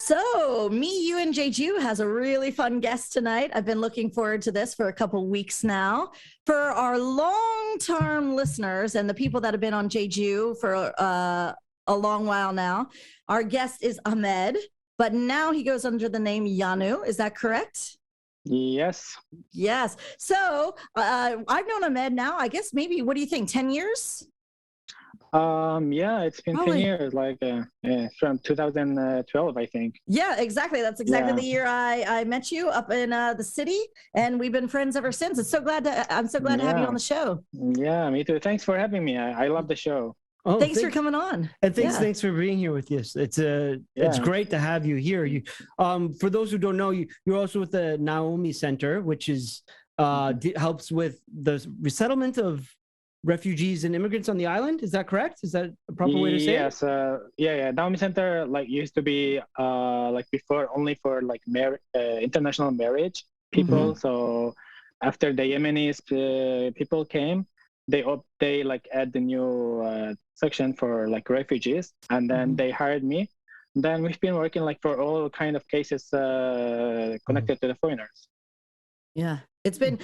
So, Me, You, and Jeju has a really fun guest tonight. I've been looking forward to this for a couple weeks now. For our long-term listeners and the people that have been on Jeju for a long while now, our guest is Ahmed, but now he goes under the name Yanu. Is that correct? Yes. Yes. So, I've known Ahmed now, I guess maybe, what do you think, 10 years? Yeah, it's been 10 years, from 2012, I think. Yeah, exactly. That's exactly the year I met you up in the city, and we've been friends ever since. I'm so glad to have you on the show. Yeah, me too. Thanks for having me. I love the show. Oh, thanks for coming on. And thanks for being here with us. It's great to have you here. You, for those who don't know, you're also with the Naomi Center, which is helps with the resettlement of refugees and immigrants on the island. Is that correct? Is that a proper way to say it? Yes. Naomi Center used to be before only for international marriage people. So after the Yemenis people came, they add the new section for refugees, and then they hired me. Then we've been working for all kind of cases connected to the foreigners. Yeah. It's been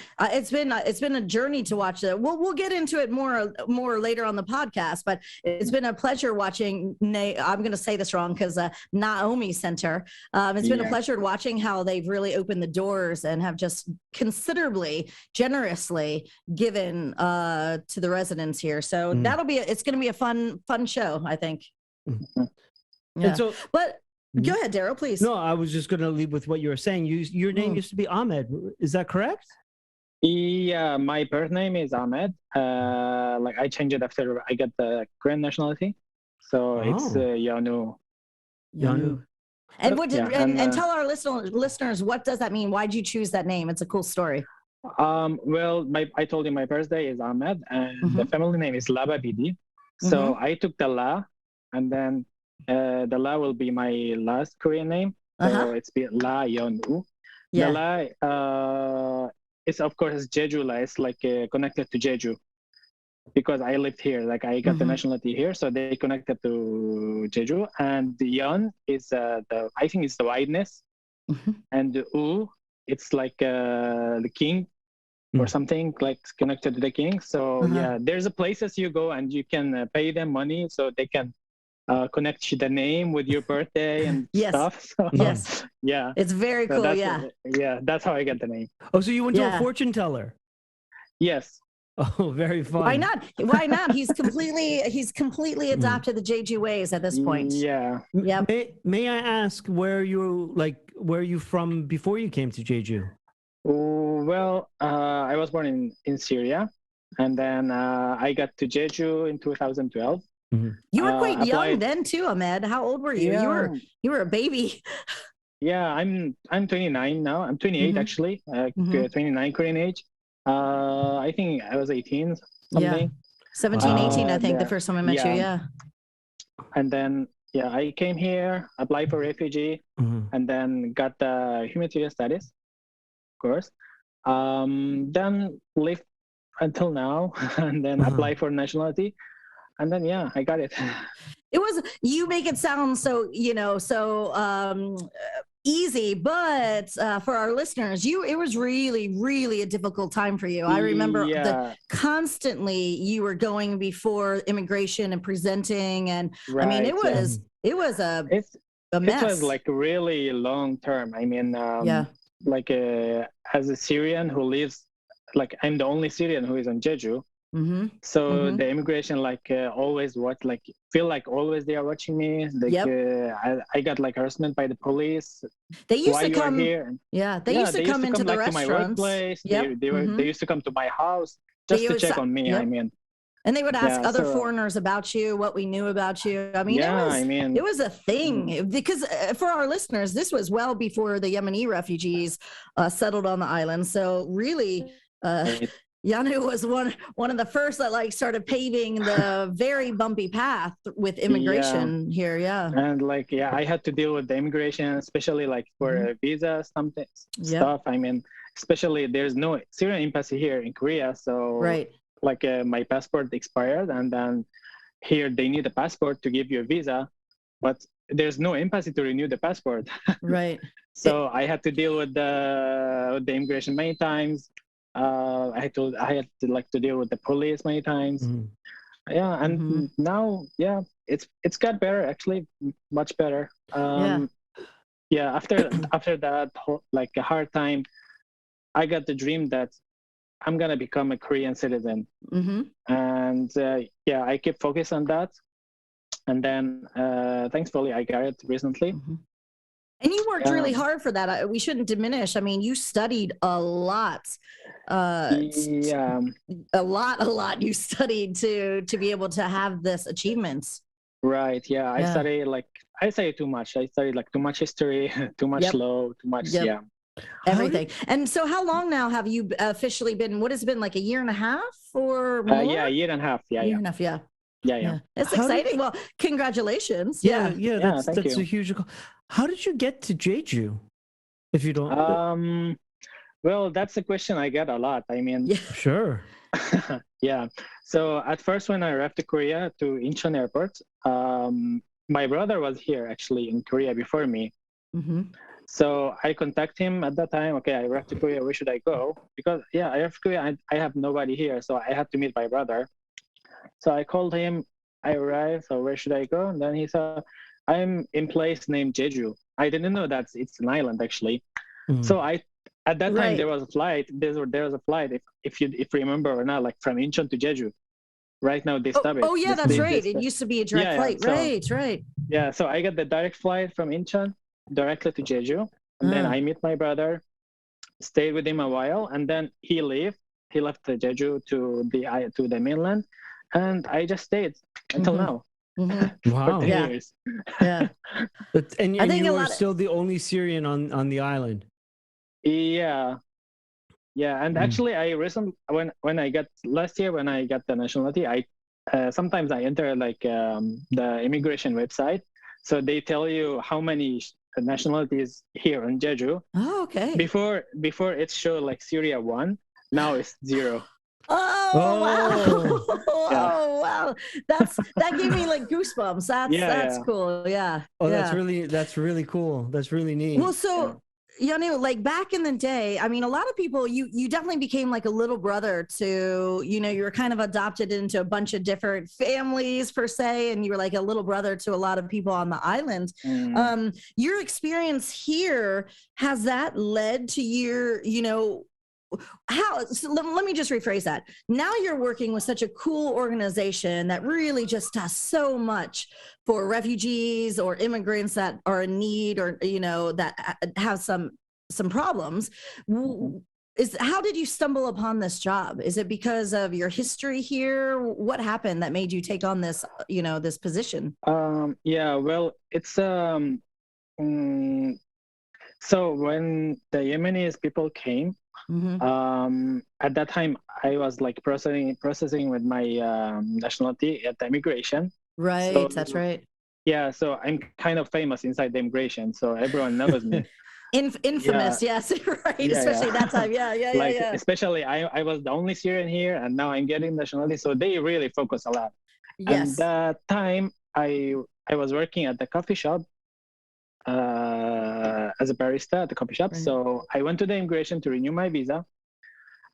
a journey to watch that. We'll get into it more later on the podcast, but it's been a pleasure watching. I'm going to say this wrong because Naomi Center. It's been a pleasure watching how they've really opened the doors and have just considerably, generously given to the residents here. So it's going to be a fun show, I think. Yeah. And so, but. Go ahead, Daryl, please. No, I was just going to leave with what you were saying. Your name used to be Ahmed. Is that correct? Yeah, my birth name is Ahmed. I changed it after I got the Korean nationality. So it's Yanu. Yanu. And and tell our listeners, what does that mean? Why'd you choose that name? It's a cool story. Well, I told you my birthday is Ahmed, and the family name is Lababidi. So I took the La, and then the La will be my last Korean name. So it's La Yonu. Yeah. The La is of course Jeju La. It's connected to Jeju because I lived here. I got the nationality here, so they connected to Jeju. And the Yon is I think it's the wideness, and the U it's the king or something connected to the king. So there's a places you go and you can pay them money so they can connect the name with your birthday and stuff. So, yeah, it's very cool. That's how I get the name. Oh, so you went to a fortune teller? Yes. Oh, very fun. Why not? He's completely adopted the Jeju ways at this point. Yeah. May I ask where you from before you came to Jeju? Well, I was born in Syria, and then I got to Jeju in 2012. You were quite young then too, Ahmed. How old were you? Yeah. You were a baby. Yeah, I'm 29 now. I'm 28 actually. 29 Korean age. I think I was 18 something. Yeah. 17, 18, I think the first time I met you. Yeah. And then I came here, applied for refugee, and then got the humanitarian status, of course. Then lived until now, and then applied for nationality. And then, I got it. You make it sound so, easy, but for our listeners, it was really, really a difficult time for you. I remember constantly you were going before immigration and presenting. And I mean, it was a mess. It was a really long term. I mean, as a Syrian who lives, I'm the only Syrian who is on Jeju. So the immigration always feel always they are watching me. I got harassment by the police. They used to come here. They used to come into the restaurants. To my workplace. They used to come to my house just to check on me. I mean, and they would ask other foreigners about you, what we knew about you. I mean, it was a thing because for our listeners, this was well before the Yemeni refugees settled on the island. So really, Yanu was one of the first that started paving the very bumpy path with immigration here. Yeah. And I had to deal with the immigration, especially for visa stuff. I mean, especially there's no Syrian embassy here in Korea. So my passport expired, and then here they need a passport to give you a visa. But there's no embassy to renew the passport. Right. So I had to deal with the immigration many times. I had to like to deal with the police many times. Mhm. Yeah, and now, yeah, it's got better actually, much better. Yeah, after that like a hard time, I got the dream that I'm gonna become a Korean citizen, and yeah, I keep focused on that, and then thankfully I got it recently. And you worked really hard for that. We shouldn't diminish. I mean, you studied a lot. Yeah, a lot. You studied to be able to have this achievements. right. Yeah, I studied too much. I studied like too much history, too much law, too much. Yeah. Everything. And so how long now have you officially been, what has it been, like a year and a half or more? Yeah, a year and a half. Yeah, year and a half, yeah. It's exciting. Well, congratulations. That's you. a huge. How did you get to Jeju? If you don't. Well, that's a question I get a lot. I mean, sure. Yeah. So at first, when I arrived to Korea to Incheon Airport, my brother was here actually in Korea before me. So I contacted him at that time. Okay, I arrived to Korea. Where should I go? Because I arrived to Korea. I have nobody here, so I had to meet my brother. So I called him. I arrived. So where should I go? And then he said, "I'm in place named Jeju." I didn't know that it's an island actually. So at that time there was a flight. There was a flight. If you remember or not, like from Incheon to Jeju. Right now they stop it. Oh yeah, that's right. It used to be a direct flight. So, right. Yeah. So I got the direct flight from Incheon directly to Jeju, and then I meet my brother, stayed with him a while, and then he left Jeju to the mainland, and I just stayed until now. Wow. For 10 years. Yeah. And you were still the only Syrian on the island. Yeah. And actually I recently when I got last year when I got the nationality, I sometimes I enter like the immigration website, so they tell you how many nationalities here in Jeju. Oh, okay. Before it showed like Syria 1, now it's 0. Wow. Oh wow. That gave me like goosebumps. That's cool. Yeah. Oh, that's really cool. That's really neat. Well, so like back in the day, I mean, a lot of people, you definitely became like a little brother to, you were kind of adopted into a bunch of different families per se, and you were like a little brother to a lot of people on the island. Your experience here, has that led to your, so let me just rephrase that. Now you're working with such a cool organization that really just does so much for refugees or immigrants that are in need or that have some problems. How did you stumble upon this job? Is it because of your history here? What happened that made you take on this this position? Well, it's so when the Yemenis people came, at that time I was like processing with my nationality at the immigration. Right. So, that's right. Yeah. So I'm kind of famous inside the immigration, so everyone knows me. Infamous. Yes. Right. Especially that time. Yeah. Especially I was the only Syrian here, and now I'm getting nationality, so they really focus a lot. Yes. And that time I was working at the coffee shop as a barista at the coffee shop. Right. So I went to the immigration to renew my visa,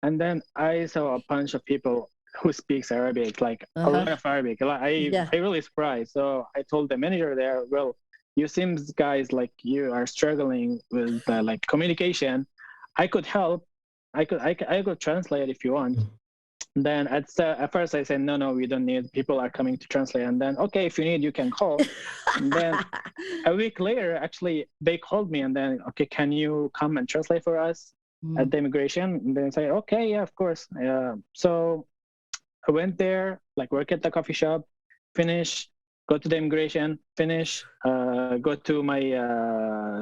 and then I saw a bunch of people who speaks Arabic, like a lot of Arabic. I really surprised. So I told the manager there, well, you seem guys like you are struggling with like communication. I could help. I could translate if you want. Then at first I said, no, we don't need. People are coming to translate. And then, okay, if you need, you can call. And then a week later, actually, they called me and then, okay, can you come and translate for us at the immigration? And then I said, okay, yeah, of course. So I went there, like work at the coffee shop, finish, go to the immigration, finish, go to my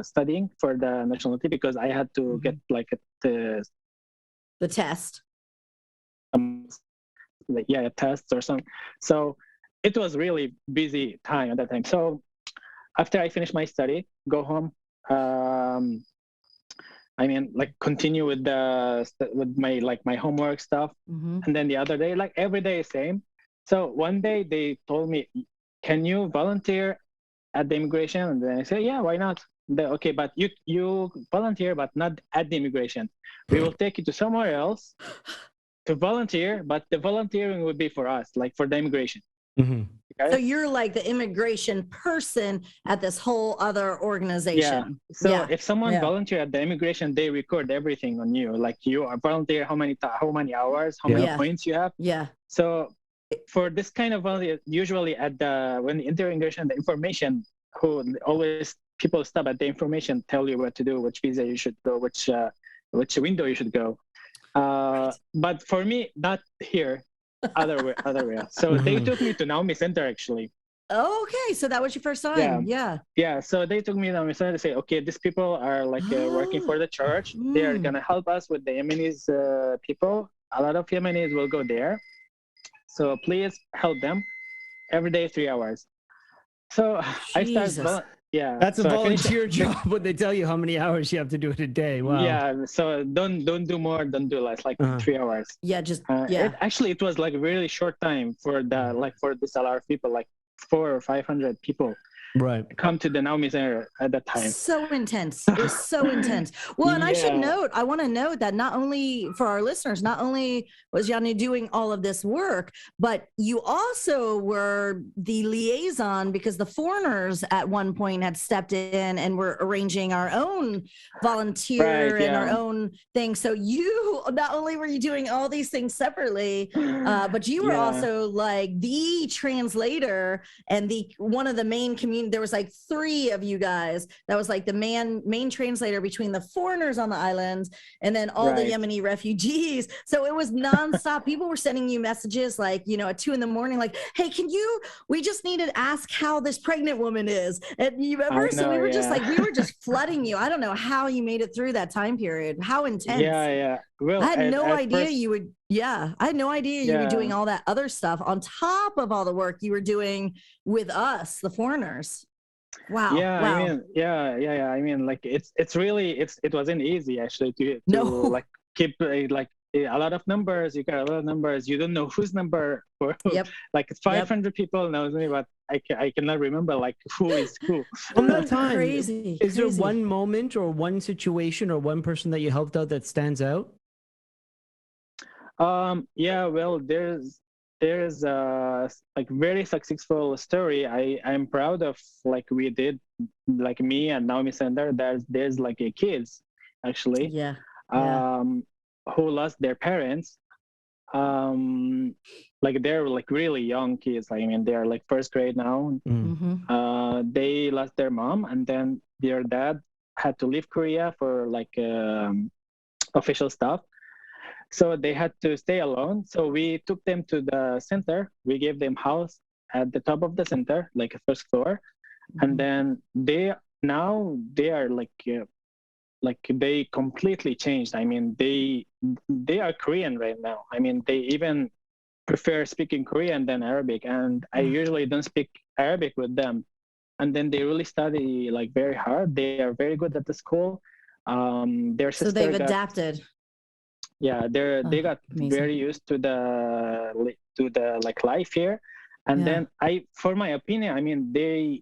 studying for the nationality because I had to get like the test. A test or something. So it was really busy time at that time. So after I finished my study, go home. I mean, like continue with my homework stuff. And then the other day, like every day, same. So one day they told me, "Can you volunteer at the immigration? And then I say, yeah, why not? Okay, but you volunteer, but not at the immigration. We will take you to somewhere else to volunteer, but the volunteering would be for us, like for the immigration. Mm-hmm. So you're like the immigration person at this whole other organization. Yeah. So if someone volunteer at the immigration, they record everything on you. Like you are volunteer, how many hours, how many points you have. Yeah. So for this kind of volunteer, usually when the immigration, the information, who always people stop at the information, tell you what to do, which visa you should go, which window you should go. But for me, not here. Other way. So they took me to Naomi Center actually. Okay, so that was your first time. Yeah. So they took me to Naomi Center to say, okay, these people are like working for the church. They are gonna help us with the Yemenis people. A lot of Yemenis will go there. So please help them every day, 3 hours. So I started. That's a volunteer job when they tell you how many hours you have to do it a day. Wow. Yeah, so don't do more, don't do less, like 3 hours. Yeah, just It was like a really short time for this a lot of people, like 400 or 500 people. Right. Come to the Naomi Center at that time. So intense. It was so intense. Well, and I want to note that not only for our listeners, not only was Yanni doing all of this work, but you also were the liaison because the foreigners at one point had stepped in and were arranging our own volunteer and our own thing. So you, not only were you doing all these things separately, but you were also like the translator and one of the main community. There was like 3 of you guys that was like the main translator between the foreigners on the islands and then all the Yemeni refugees. So it was nonstop. People were sending you messages like, at 2 a.m, like, hey, we just need to ask how this pregnant woman is. And you remember? So we were just like, we were just flooding you. I don't know how you made it through that time period. How intense. Yeah. Well, I had no idea you would. Yeah, I had no idea you were doing all that other stuff on top of all the work you were doing with us, the foreigners. Wow. Yeah, wow. I mean, I mean, like it wasn't easy actually to like keep like a lot of numbers. You got a lot of numbers. You don't know whose number for like 500 people knows me, but I cannot remember like who is who. From that time, crazy. Is there one moment or one situation or one person that you helped out that stands out? Yeah, well, there's a like very successful story I'm proud of, like we did, like me and Naomi Center. There's like a kids actually who lost their parents, like they're like really young kids. I mean, they're like first grade now. They lost their mom, and then their dad had to leave Korea for like official stuff. So they had to stay alone. So we took them to the center. We gave them house at the top of the center, like a first floor. And then they are like they completely changed. I mean, they are Korean right now. I mean, they even prefer speaking Korean than Arabic. And I usually don't speak Arabic with them. And then they really study like very hard. They are very good at the school. Their sister they've adapted. Yeah, they got amazing. very used to the like life here, and then for my opinion, I mean, the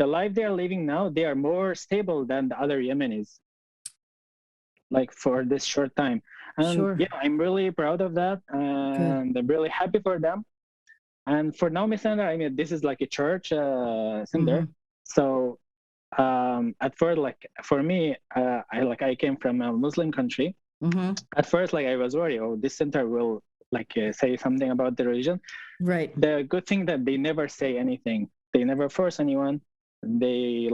life they are living now, they are more stable than the other Yemenis, like for this short time. And I'm really proud of that, and I'm really happy for them. And for Naomi Center, I mean, this is like a church center, so at first, like for me, I came from a Muslim country. At first, like I was worried, this center will like say something about the religion. Right. The good thing that they never say anything. They never force anyone. They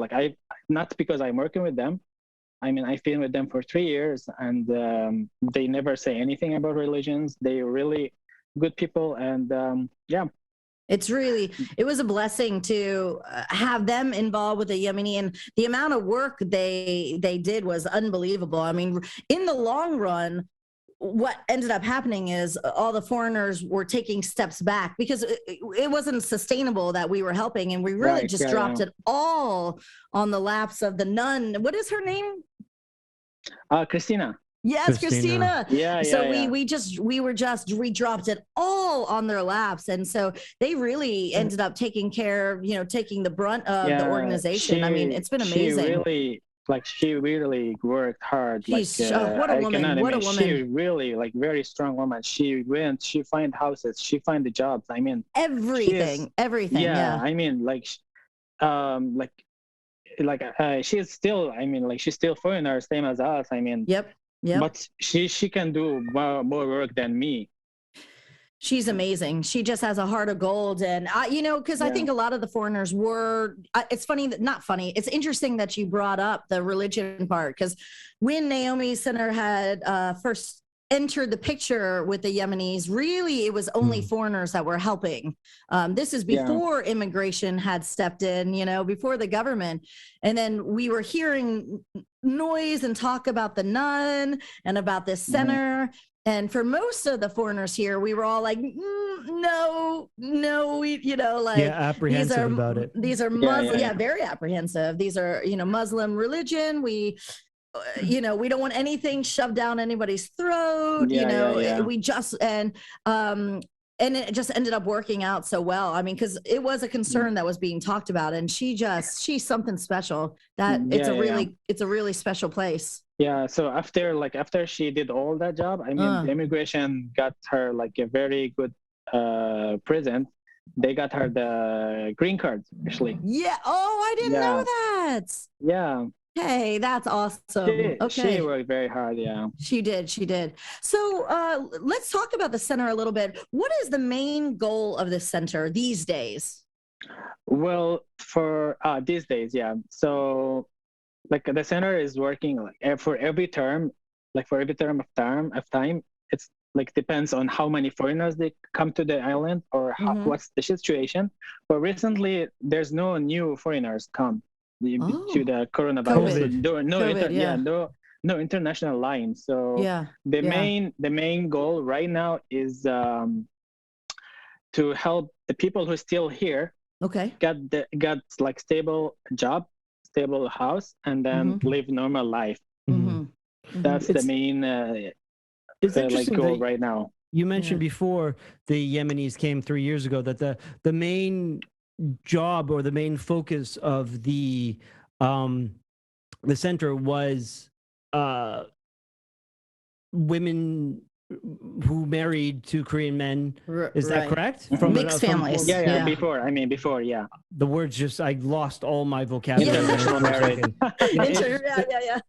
not because I'm working with them. I mean, I've been with them for 3 years, and they never say anything about religions. They're really good people, and it was a blessing to have them involved with the Yemeni, and the amount of work they did was unbelievable. I mean, in the long run, what ended up happening is all the foreigners were taking steps back because it wasn't sustainable that we were helping, and we really just dropped it all on the laps of the nun. What is her name? Christina. Yes, Christina. Yeah, So yeah, we dropped it all on their laps. And so they really ended up taking care, taking the brunt of the organization. I mean, it's been amazing. She really worked hard. She's Like, what a woman. What a woman. She really like very strong woman. She find houses, she find the jobs. I mean, everything. Yeah. I mean, she's still, I mean, like she's still foreigner, same as us. I mean, Yep. But she can do more work than me. She's amazing. She just has a heart of gold. And because I think a lot of the foreigners were, it's funny that not funny. It's interesting that you brought up the religion part, because when Naomi Center had first entered the picture with the Yemenis, really, it was only foreigners that were helping. This is before immigration had stepped in, before the government. And then we were hearing noise and talk about the nun and about this center. And for most of the foreigners here, we were all like, no, apprehensive about it. These are Muslim, very apprehensive. These are, Muslim religion. We don't want anything shoved down anybody's throat. We just, and it just ended up working out so well. I mean, because it was a concern that was being talked about, and she's something special. It's a really special place. Yeah. So after she did all that job, I mean, the immigration got her like a very good present. They got her the green card, actually. Yeah. Oh, I didn't know that. Yeah. Hey, that's awesome. She worked very hard. Yeah, she did. So let's talk about the center a little bit. What is the main goal of the center these days? Well, for these days, yeah. So like the center is working like for every term of time. It's like depends on how many foreigners they come to the island or what's the situation. But recently, there's no new foreigners come to the coronavirus. No international line. So the main goal right now is to help the people who are still here get like stable job, stable house, and then live normal life. That's the main goal right now. You mentioned before the Yemenis came 3 years ago, that the main job or the main focus of the center was women who married to Korean men. Is that correct? From mixed families. Before, the words just, I lost all my vocabulary. International marriage.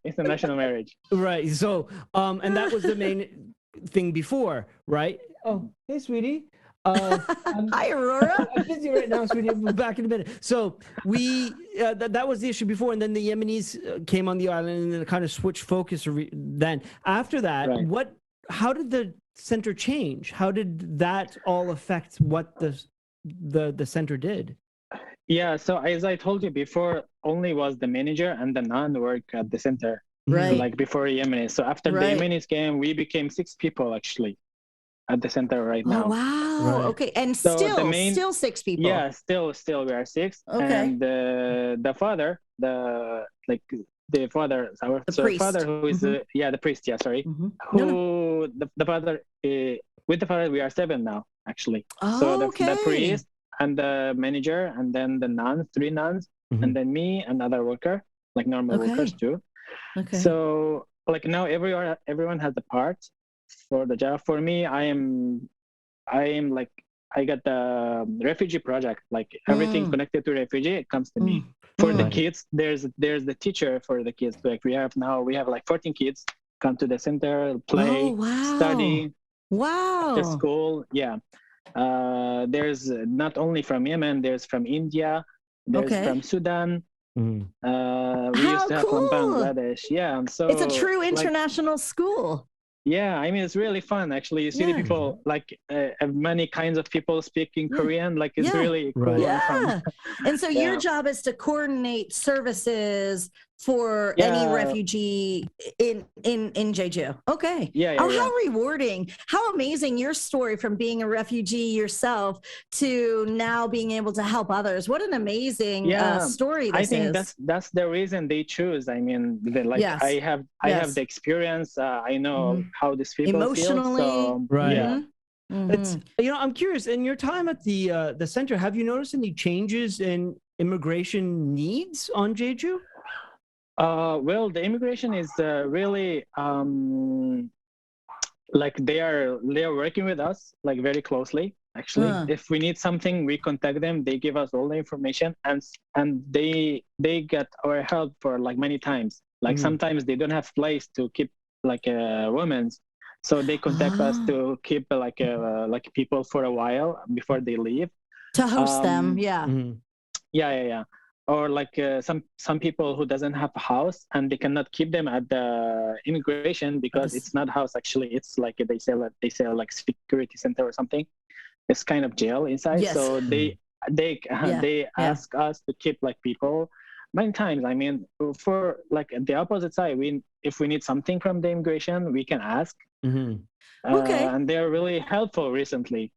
International marriage. Right. So and that was the main thing before, right? Oh, hey, sweetie. Hi, Aurora. I'm busy right now, sweetie. We'll be back in a minute. So we that was the issue before, and then the Yemenis came on the island, and then kind of switched focus. Then after that, how did the center change? How did that all affect what the center did? Yeah. So as I told you before, only was the manager and the nun work at the center. Right. Like before Yemenis. So after the Yemenis came, we became 6 people actually at the center right now. Oh, wow. Right. Okay. And so still 6 people. Yeah, still we are 6. Okay. And the father, our priest. Father who is the priest. Yeah, sorry. The father with the father we are 7 now actually. Oh, so the priest and the manager and then the nuns, 3 nuns, and then me, another worker, like normal workers too. Okay. So like now everyone has a part for the job. For me, I am like I got the refugee project, like everything connected to refugee, it comes to me. For the kids, there's the teacher for the kids. Like we have like 14 kids come to the center, play, study, to school. Yeah. There's not only from Yemen, there's from India, there's from Sudan. We used to have from Bangladesh. Yeah. So it's a true international school. Yeah, I mean, it's really fun, actually. You see the people, like many kinds of people speaking Korean, like it's really cool and fun. And so your job is to coordinate services for any refugee in Jeju. Okay. How rewarding. How amazing your story from being a refugee yourself to now being able to help others. What an amazing story this is. I think that's the reason they choose. I mean, I have the experience. I know how these people emotionally feel. So, right. Yeah. It's, I'm curious, in your time at the center, have you noticed any changes in immigration needs on Jeju? Well, the immigration is really like they are working with us like very closely. Actually, if we need something, we contact them. They give us all the information, and they get our help for like many times. Like sometimes they don't have place to keep like women's, so they contact us to keep like people for a while before they leave. To host them, yeah. Or like some people who doesn't have a house and they cannot keep them at the immigration because it's not house. Actually, it's like they say like security center or something. It's kind of jail inside. Yes. So they ask us to keep like people many times. I mean, for like the opposite side, if we need something from the immigration, we can ask. Okay. And they're really helpful recently.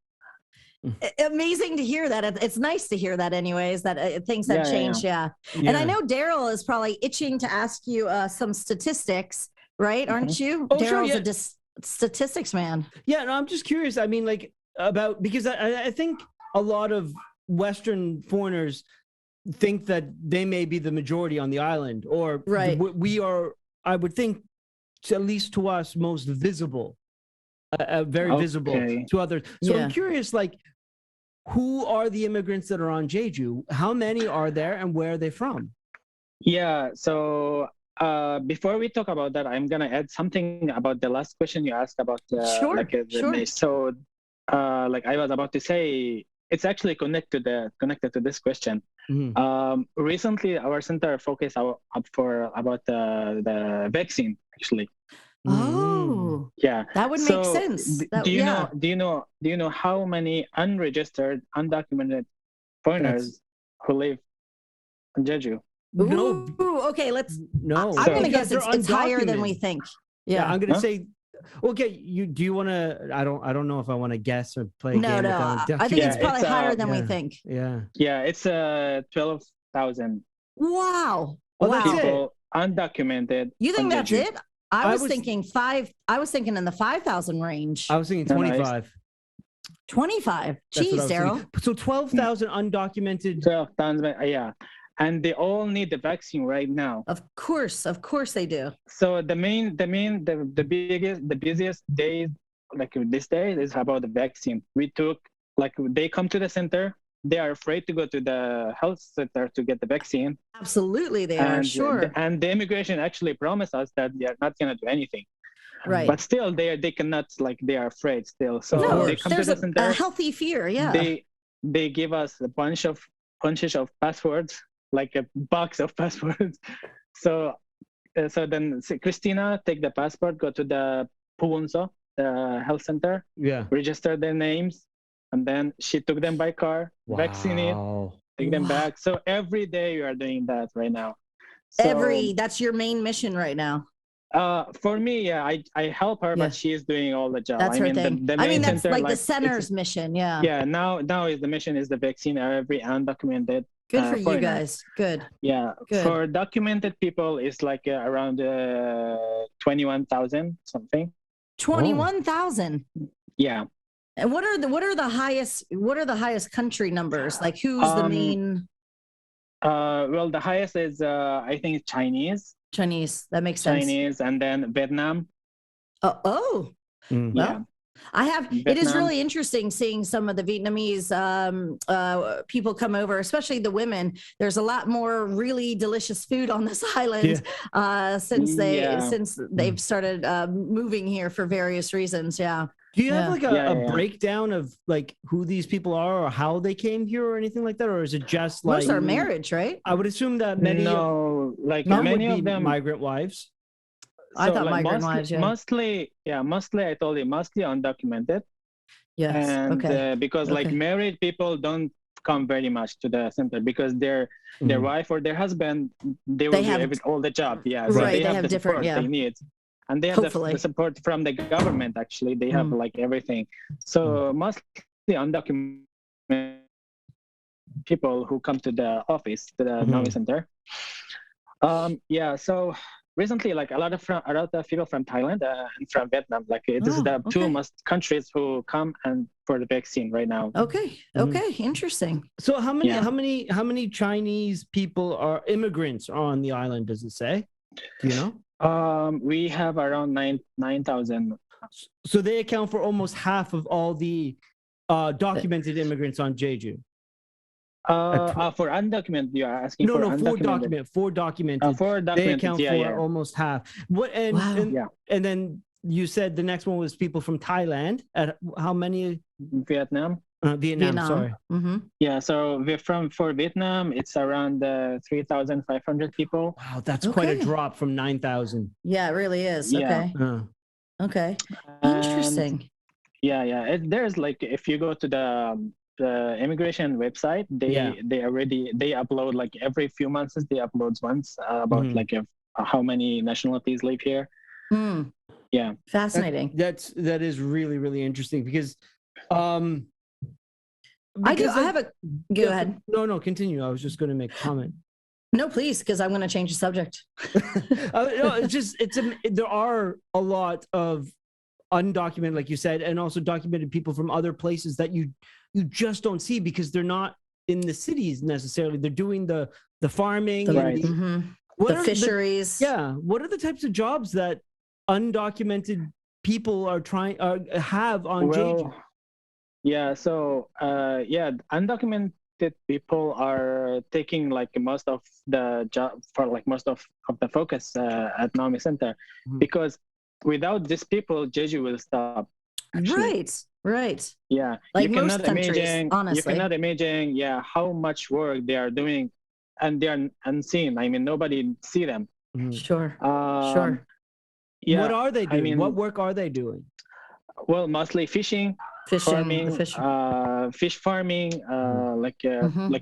Amazing to hear that. It's nice to hear that anyways, that things have changed. Yeah. And I know Daryl is probably itching to ask you some statistics, right? Aren't you? Daryl's a statistics man. Yeah, no, I'm just curious. I mean, like because I think a lot of Western foreigners think that they may be the majority on the island, or we are, I would think, at least to us, most visible. Very visible to others. So I'm curious, like, who are the immigrants that are on Jeju? How many are there, and where are they from? Yeah. So before we talk about that, I'm gonna add something about the last question you asked about. So, like I was about to say, it's actually connected to this question. Recently, our center focused about the vaccine actually. Oh, yeah, that would make sense. Do you know how many unregistered, undocumented foreigners who live in Jeju? No. Ooh, okay, let's. No, I'm gonna guess it's higher than we think. Yeah, I'm gonna say. Okay, do you want to? I don't know if I want to guess or play. No. I think it's probably higher than we think. Yeah. Yeah, it's 12,000. Wow. People undocumented. You think that's Jeju. it? I was thinking 5. I was thinking in the 5,000 range. I was thinking 25. 25. Jeez, Daryl. So 12,000 undocumented. 12,000. Yeah, and they all need the vaccine right now. Of course they do. So the busiest days, like this day, is about the vaccine. They come to the center. They are afraid to go to the health center to get the vaccine. Absolutely, they are, sure. And the immigration actually promised us that they are not going to do anything. Right. But still, they cannot, like, they are afraid still. So they come to the center. A healthy fear, yeah. They give us a bunches of passwords, like a box of passwords. So then Christina take the passport, go to the Puwonso, the health center, register their names. And then she took them by car, vaccinate, take them back. So every day you are doing that right now. So, that's your main mission right now. For me, I help her, but she is doing all the job. That's her thing. The main that's center, like the center's mission. Yeah. Yeah. Now is the mission is the vaccine every undocumented. Good for you guys. Good. Yeah. Good. For documented people, it's like around 21,000 something. 21,000. Yeah. And what are the highest country numbers? Like who's the main? Well, the highest is I think Chinese. That makes sense. Chinese, and then Vietnam. Well, I have. Vietnam. It is really interesting seeing some of the Vietnamese people come over, especially the women. There's a lot more really delicious food on this island since they've started moving here for various reasons. Yeah. Do you have like a breakdown of like who these people are or how they came here or anything like that, or is it just like most are marriage, right? I would assume that many many of them migrant wives. I thought migrant wives. Yeah. Mostly. I told you mostly undocumented. Yes. And because like married people don't come very much to the center because their wife or their husband, they will do all the job. Yeah, so right, they have the different, support they need. And they have the support from the government, actually. They have like everything. So mostly undocumented people who come to the office, to the Naomi Center. So recently, like a lot of people from Thailand and from Vietnam, like this is the two most countries who come and for the vaccine right now. Okay, interesting. So how many Chinese people are immigrants on the island? Does it say? Do you know? We have around 9,000. So they account for almost half of all the documented immigrants on Jeju. For undocumented, you are asking for undocumented? For documented. They account for almost half. And then you said the next one was people from Thailand. At how many? Vietnam. Vietnam. Sorry. Yeah, so for Vietnam, it's around 3,500 people. Wow, that's quite a drop from 9,000. Yeah, it really is. Yeah. Okay. Interesting. There's like, if you go to the immigration website, they upload like every few months. They upload once about like how many nationalities live here. Yeah, fascinating. That is really, really interesting because I have a go ahead. No, continue. I was just going to make a comment. No, please, because I'm going to change the subject. No, there are a lot of undocumented, like you said, and also documented people from other places that you just don't see because they're not in the cities necessarily. They're doing the farming, the fisheries. What are the types of jobs that undocumented people are have on Jeju? Yeah, so undocumented people are taking like most of the job for like most of the focus at Naomi Center because without these people, Jeju will stop. Actually. Right. Yeah, like most countries, honestly. You cannot imagine, how much work they are doing, and they are unseen. I mean, nobody see them. Sure. Yeah. What are they doing? What work are they doing? Well, mostly fishing, farming, fish farming, like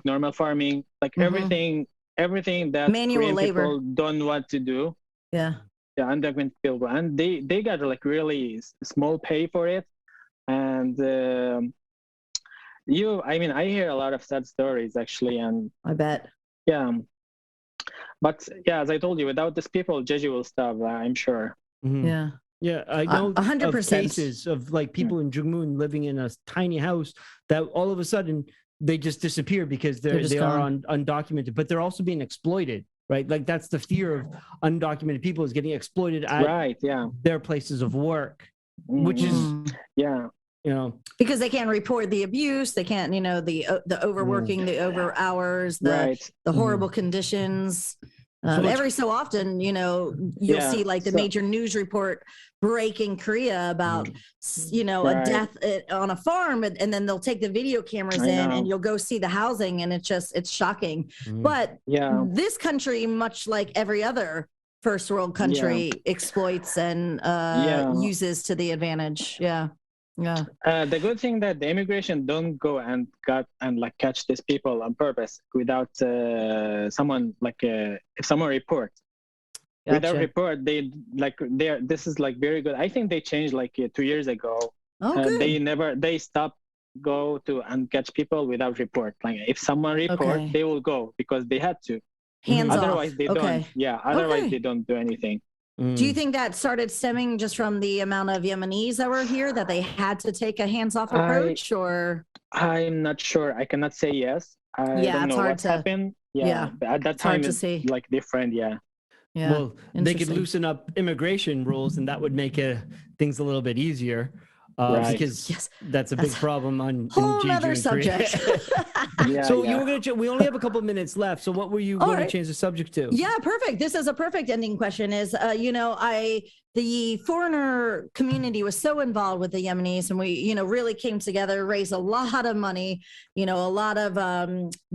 normal farming, like everything that manual labor people don't want to do. Yeah, undocumented people, and they got like really small pay for it. And I hear a lot of sad stories actually, and I bet. Yeah, but as I told you, without these people, Jeju will stop. I'm sure. Yeah, I know 100% of cases of like people in Jungmun living in a tiny house that all of a sudden they just disappear because they are undocumented, but they're also being exploited, right? Like that's the fear of undocumented people is getting exploited at their places of work, which is because they can't report the abuse, they can't, the overworking, the over hours, the horrible conditions. Every so often, you'll see like the major news report breaking Korea about, a death on a farm, and then they'll take the video cameras in and you'll go see the housing, and it's shocking. But this country, much like every other first world country, exploits and uses to the advantage. The good thing that the immigration don't go and catch these people on purpose without someone if someone report. Without report, this is like very good. I think they changed 2 years ago. They stopped go to and catch people without report. Like if someone report, they will go because they had to. Hands otherwise off. They don't. Yeah. Otherwise they don't do anything. Do you think that started stemming just from the amount of Yemenis that were here, that they had to take a hands-off approach, or? I'm not sure. I cannot say yes. I don't know what happened. At that time, it's like different. Yeah. Well, they could loosen up immigration rules, and that would make things a little bit easier. Because that's a big problem on whole other subject. We only have a couple of minutes left. So what were you going to change the subject to? Yeah, perfect. This is a perfect ending question. Is the foreigner community was so involved with the Yemenis, and we really came together, raised a lot of money, a lot of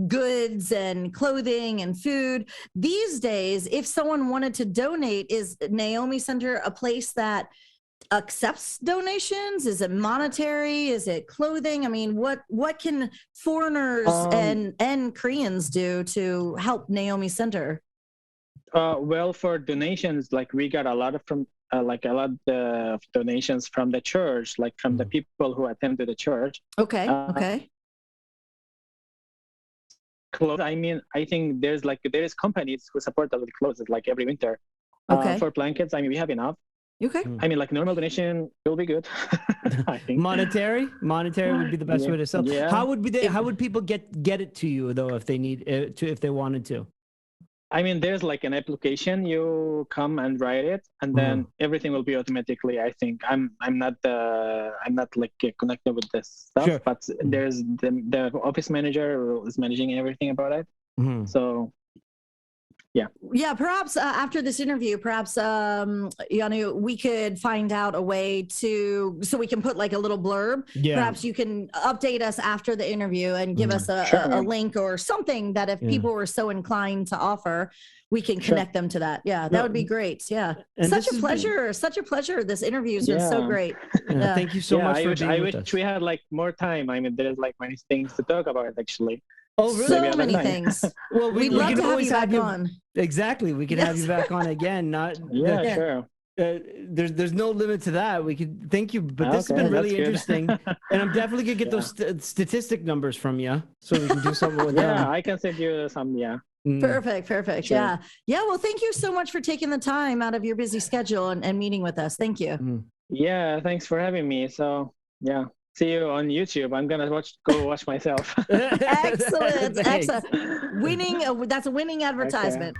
goods and clothing and food. These days, if someone wanted to donate, is Naomi Center a place that accepts donations? Is it monetary? Is it clothing? I mean, what can foreigners and Koreans do to help Naomi Center? Well, for donations, like we got a lot of of donations from the church, like from the people who attend to the church. Okay. Okay. Clothes. I mean, I think there is companies who support us with clothes like every winter. Okay. For blankets, I mean, we have enough. Okay. I mean, like normal donation will be good. I think. Monetary would be the best way to sell. Yeah. How would people get it to you though if they need if they wanted to? I mean, there's like an application. You come and write it, and then everything will be automatically. I think I'm not like connected with this stuff, Sure. but there's the office manager who is managing everything about it. So. Yeah, perhaps after this interview, perhaps Yanu, we could find out a way so we can put like a little blurb. Yeah. Perhaps you can update us after the interview and give us a link or something that if people were so inclined to offer, we can connect them to that. Yeah, that would be great. Yeah. And such a pleasure. This interview has been so great. Thank you so much for being with us. I wish we had like more time. I mean, there's like many things to talk about actually. Oh, really? So many things. Well, we'd love to have you back on. Exactly. We can have you back on again. Sure. There's no limit to that. We could thank you, but this has been really interesting, and I'm definitely gonna get those statistic numbers from you so we can do something with them. Yeah, I can send you some. Yeah. Perfect. Sure. Yeah. Well, thank you so much for taking the time out of your busy schedule and meeting with us. Thank you. Yeah. Thanks for having me. So yeah. See you on YouTube. I'm gonna go watch myself. Excellent. That's a winning advertisement.